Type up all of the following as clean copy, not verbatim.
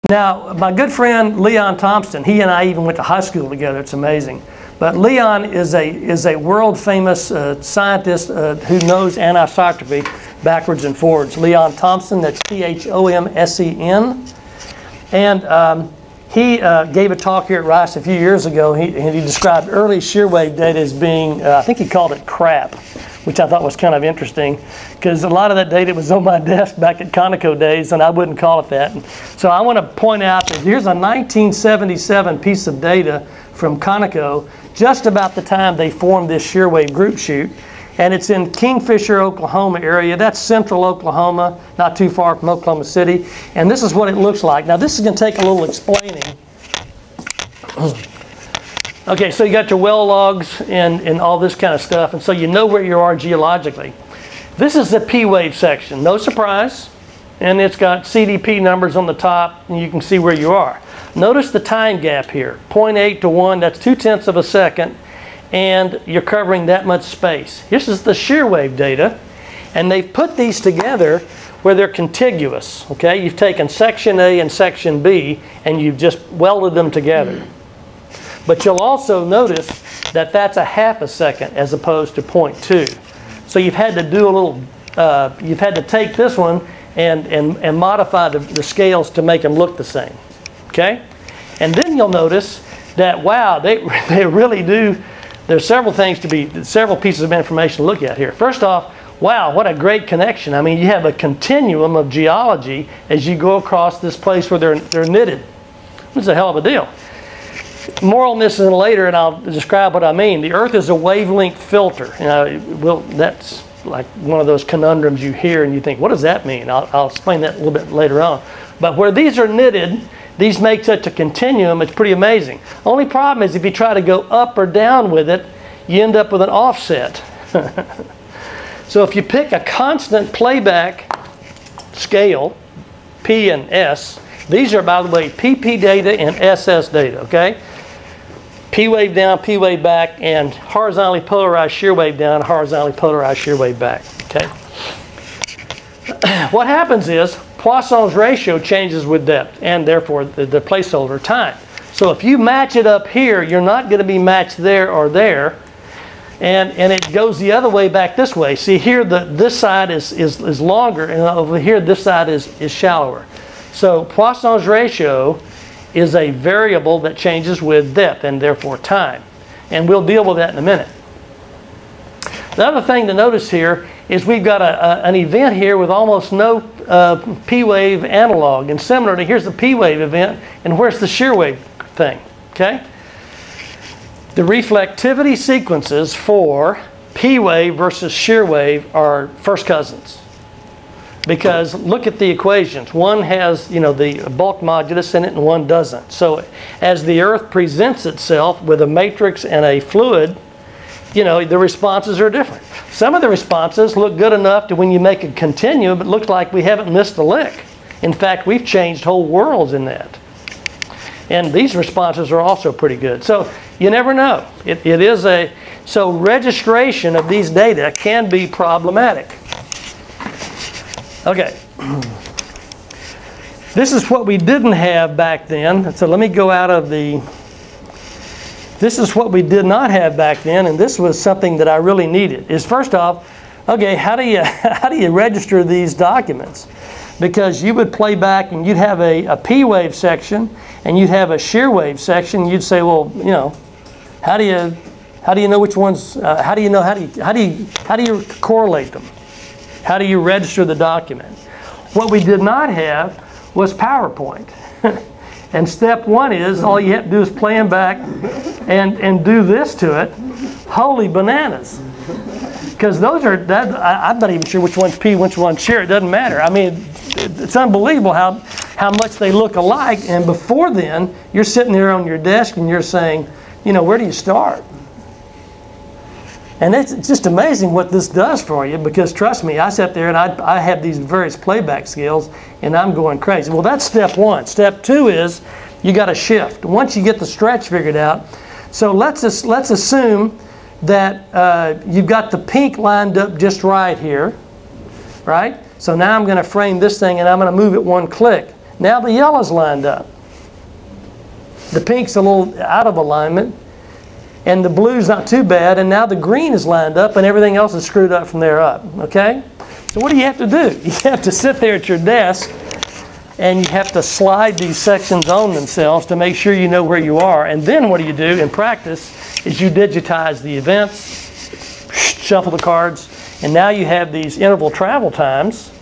Now, my good friend Leon Thompson, he and I even went to high school together. It's amazing. But Leon is a world famous scientist who knows anisotropy backwards and forwards. Leon Thompson, that's Thomsen. And he gave a talk here at Rice a few years ago, and he described early shear wave data as being, I think he called it crap, which I thought was kind of interesting, because a lot of that data was on my desk back at Conoco days, and I wouldn't call it that. And so I want to point out that here's a 1977 piece of data from Conoco, just about the time they formed this shear wave group shoot. And it's in Kingfisher, Oklahoma area. That's central Oklahoma, not too far from Oklahoma City. And this is what it looks like. Now, this is going to take a little explaining. Okay, so you got your well logs and all this kind of stuff, and so you know where you are geologically. This is the P wave section, no surprise, and it's got CDP numbers on the top, and you can see where you are. Notice the time gap here, 0.8 to 1, that's 0.2 of a second, and you're covering that much space. This is the shear wave data, and they've put these together where they're contiguous, okay? You've taken section A and section B, and you've just welded them together. But you'll also notice that that's a half a second as opposed to 0.2. So you've had to do a little, you've had to take this one and modify the scales to make them look the same, okay? And then you'll notice that, wow, they really do, there's several pieces of information to look at here. First off, wow, what a great connection. I mean, you have a continuum of geology as you go across this place where they're knitted. It's a hell of a deal. More on this later, and I'll describe what I mean. The Earth is a wavelength filter. That's like one of those conundrums you hear and you think, what does that mean? I'll explain that a little bit later on. But where these are knitted, these make such a continuum, it's pretty amazing. Only problem is if you try to go up or down with it, you end up with an offset. So if you pick a constant playback scale, P and S, these are, by the way, PP data and SS data, okay? P wave down, P wave back, and horizontally polarized shear wave down, horizontally polarized shear wave back, okay? What happens is Poisson's ratio changes with depth, and therefore the placeholder time. So if you match it up here, you're not going to be matched there or there, and it goes the other way back this way. See here, this side is longer, and over here this side is shallower. So Poisson's ratio is a variable that changes with depth and therefore time. And we'll deal with that in a minute. The other thing to notice here is we've got an event here with almost no P-wave analog. And similarly, here's the P-wave event, and where's the shear wave thing, okay? The reflectivity sequences for P-wave versus shear wave are first cousins. Because look at the equations. One has, the bulk modulus in it and one doesn't. So as the Earth presents itself with a matrix and a fluid, the responses are different. Some of the responses look good enough to when you make a continuum, it looks like we haven't missed a lick. In fact, we've changed whole worlds in that. And these responses are also pretty good. So you never know. So registration of these data can be problematic. Okay, this is what we didn't have back then. So let me go out of this is what we did not have back then, and this was something that I really needed. Is first off, okay, how do you register these documents? Because you would play back and you'd have a P wave section and you'd have a shear wave section. You'd say, well, how do you know which ones? How do you correlate them? How do you register the document? What we did not have was PowerPoint. And step one is, all you have to do is play them back and do this to it. Holy bananas. Because I'm not even sure which one's P, which one's shear. It doesn't matter. I mean, it's unbelievable how much they look alike. And before then, you're sitting there on your desk and you're saying, where do you start? And it's just amazing what this does for you, because trust me, I sat there and I have these various playback skills and I'm going crazy. Well, that's step one. Step two is you got to shift. Once you get the stretch figured out, so let's assume that you've got the pink lined up just right here, right? So now I'm going to frame this thing and I'm going to move it one click. Now the yellow's lined up. The pink's a little out of alignment, and the blue's not too bad, and now the green is lined up, and everything else is screwed up from there up, okay? So what do you have to do? You have to sit there at your desk, and you have to slide these sections on themselves to make sure you know where you are. And then what do you do in practice is you digitize the events, shuffle the cards, and now you have these interval travel times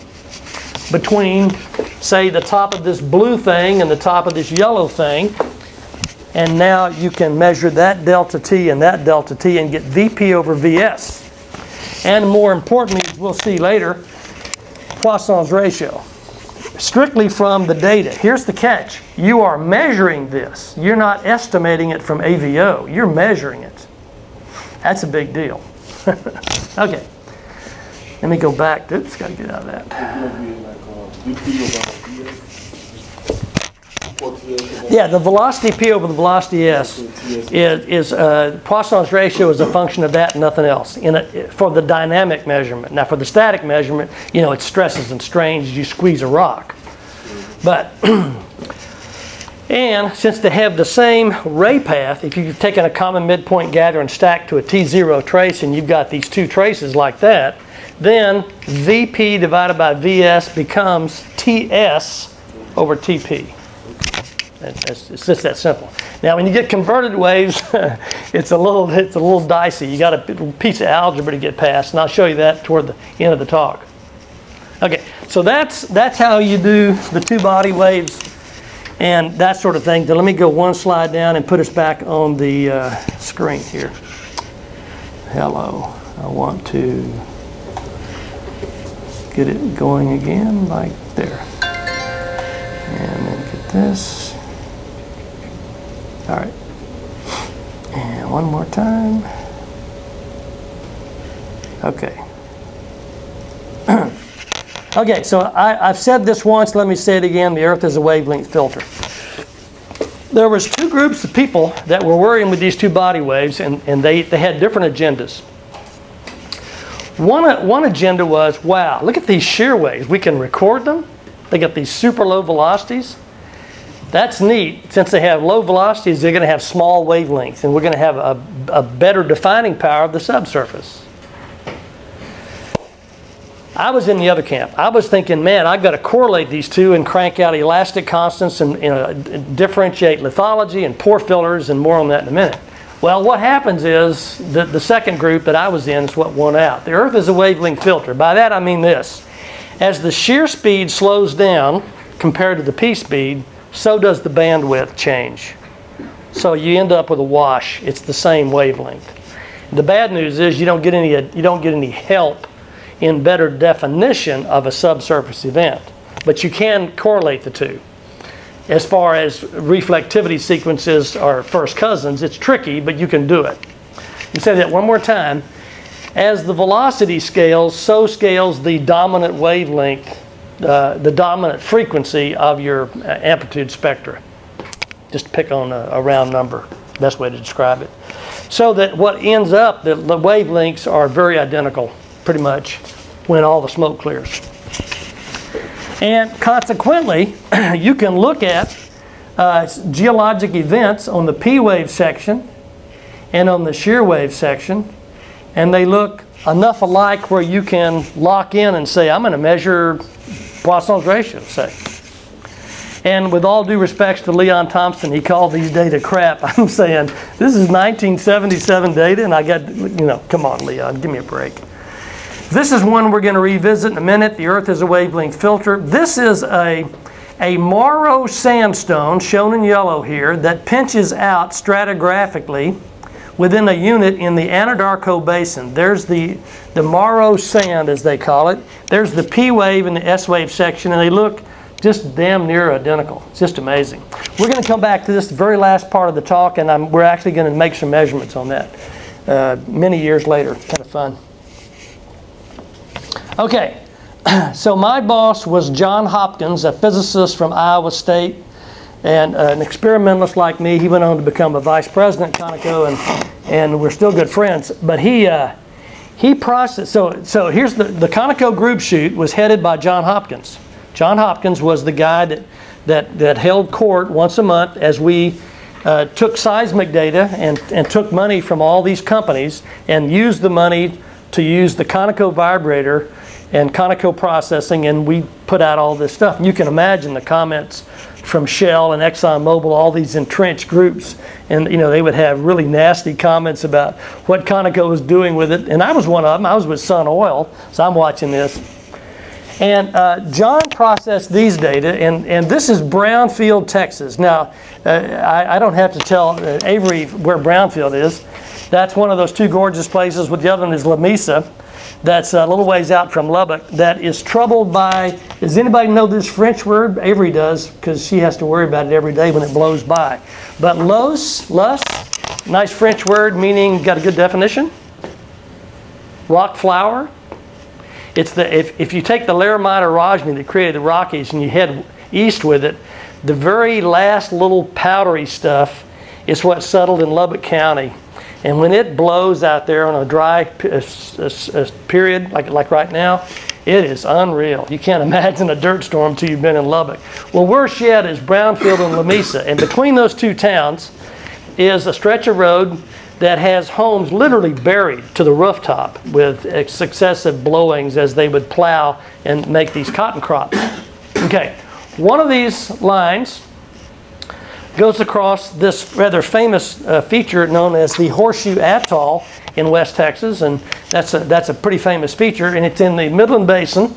between, say, the top of this blue thing and the top of this yellow thing. And now you can measure that delta T and that delta T and get VP over VS. And more importantly, as we'll see later, Poisson's ratio. Strictly from the data. Here's the catch. You are measuring this. You're not estimating it from AVO. You're measuring it. That's a big deal. Okay. Let me go back. Oops, got to get out of that. Yeah, the velocity P over the velocity S is Poisson's ratio is a function of that and nothing else for the dynamic measurement. Now for the static measurement, you know, it's stresses and strains as you squeeze a rock. But, and since they have the same ray path, if you've taken a common midpoint gather and stacked to a T0 trace and you've got these two traces like that, then VP divided by VS becomes TS over TP. It's just that simple. Now, when you get converted waves, it's a little dicey. You got a piece of algebra to get past, and I'll show you that toward the end of the talk. Okay, so that's how you do the two-body waves and that sort of thing. So let me go one slide down and put us back on the screen here. Hello, I want to get it going again, like there, and then get this. All right, and one more time. Okay. Okay, so I've said this once, let me say it again, the Earth is a wavelength filter. There was two groups of people that were worrying with these two body waves, and they had different agendas. One agenda was, wow, look at these shear waves. We can record them. They got these super low velocities. That's neat. Since they have low velocities, they're going to have small wavelengths, and we're going to have a better defining power of the subsurface. I was in the other camp. I was thinking, man, I've got to correlate these two and crank out elastic constants and differentiate lithology and pore fillers, and more on that in a minute. Well, what happens is that the second group that I was in is what won out. The Earth is a wavelength filter. By that I mean this. As the shear speed slows down compared to the P speed, so does the bandwidth change. So you end up with a wash. It's the same wavelength. The bad news is you don't get any help in better definition of a subsurface event, but you can correlate the two. As far as reflectivity sequences are first cousins, it's tricky, but you can do it. You say that one more time. As the velocity scales, so scales the dominant wavelength, the dominant frequency of your amplitude spectra. Just pick on a round number, best way to describe it. So that what ends up, the wavelengths are very identical, pretty much, when all the smoke clears. And consequently, you can look at geologic events on the P wave section and on the shear wave section, and they look enough alike where you can lock in and say, I'm going to measure Poisson's ratio, say. And with all due respects to Leon Thompson, he called these data crap. I'm saying, this is 1977 data, and I got, you know, come on, Leon, give me a break. This is one we're going to revisit in a minute. The Earth is a wavelength filter. This is a Morrow sandstone, shown in yellow here, that pinches out stratigraphically within a unit in the Anadarko Basin. There's the Morrow sand, as they call it. There's the P wave and the S wave section, and they look just damn near identical. It's just amazing. We're going to come back to this very last part of the talk, and we're actually going to make some measurements on that many years later. Kind of fun. Okay, so my boss was John Hopkins, a physicist from Iowa State, and an experimentalist like me. He went on to become a vice president at Conoco, and we're still good friends. But he processed, so here's the Conoco group shoot was headed by John Hopkins. John Hopkins was the guy that that held court once a month as we took seismic data and took money from all these companies and used the money to use the Conoco vibrator and Conoco processing, and we put out all this stuff. And you can imagine the comments from Shell and ExxonMobil, all these entrenched groups, and you know, they would have really nasty comments about what Conoco was doing with it. And I was one of them. I was with Sun Oil, so I'm watching this. And John processed these data, and this is Brownfield, Texas. Now, I don't have to tell Avery where Brownfield is. That's one of those two gorgeous places, with the other one is La Mesa. That's a little ways out from Lubbock, that is troubled by, does anybody know this French word? Avery does, because she has to worry about it every day when it blows by. But lus, nice French word meaning, got a good definition? Rock flour. It's the, if you take the Laramide orogeny that created the Rockies and you head east with it, the very last little powdery stuff is what settled in Lubbock County. And when it blows out there on a dry period, like right now, it is unreal. You can't imagine a dirt storm until you've been in Lubbock. Well, worse yet is Brownfield and La Mesa. And between those two towns is a stretch of road that has homes literally buried to the rooftop with successive blowings as they would plow and make these cotton crops. Okay, one of these lines goes across this rather famous feature known as the Horseshoe Atoll in West Texas, and that's a pretty famous feature, and it's in the Midland Basin.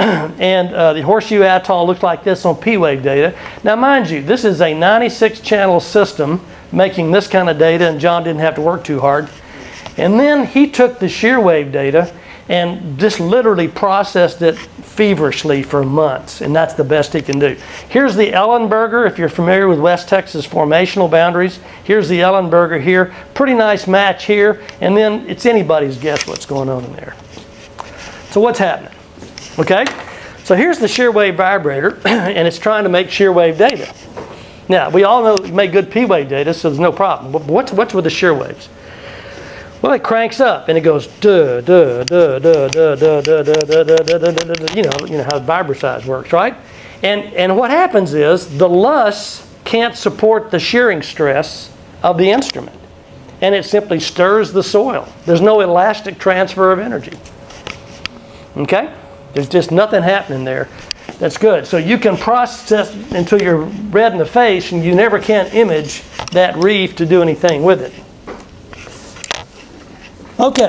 And the Horseshoe Atoll looks like this on P-Wave data. Now mind you, this is a 96 channel system making this kind of data, and John didn't have to work too hard. And then he took the shear wave data and just literally processed it feverishly for months, and that's the best he can do. Here's the Ellenberger, if you're familiar with West Texas formational boundaries. Here's the Ellenberger here. Pretty nice match here, and then it's anybody's guess what's going on in there. So what's happening? Okay, so here's the shear wave vibrator, and it's trying to make shear wave data. Now, we all know it make good P-wave data, so there's no problem. But what's with the shear waves? Well, it cranks up and it goes duh, duh, duh, duh, duh, duh, duh, duh, duh, duh, duh, duh, duh, duh. You know how vibrosize works, right? And what happens is the LUS can't support the shearing stress of the instrument, and it simply stirs the soil. There's no elastic transfer of energy. Okay? There's just nothing happening there. That's good. So you can process until you're red in the face, and you never can image that reef to do anything with it. Okay.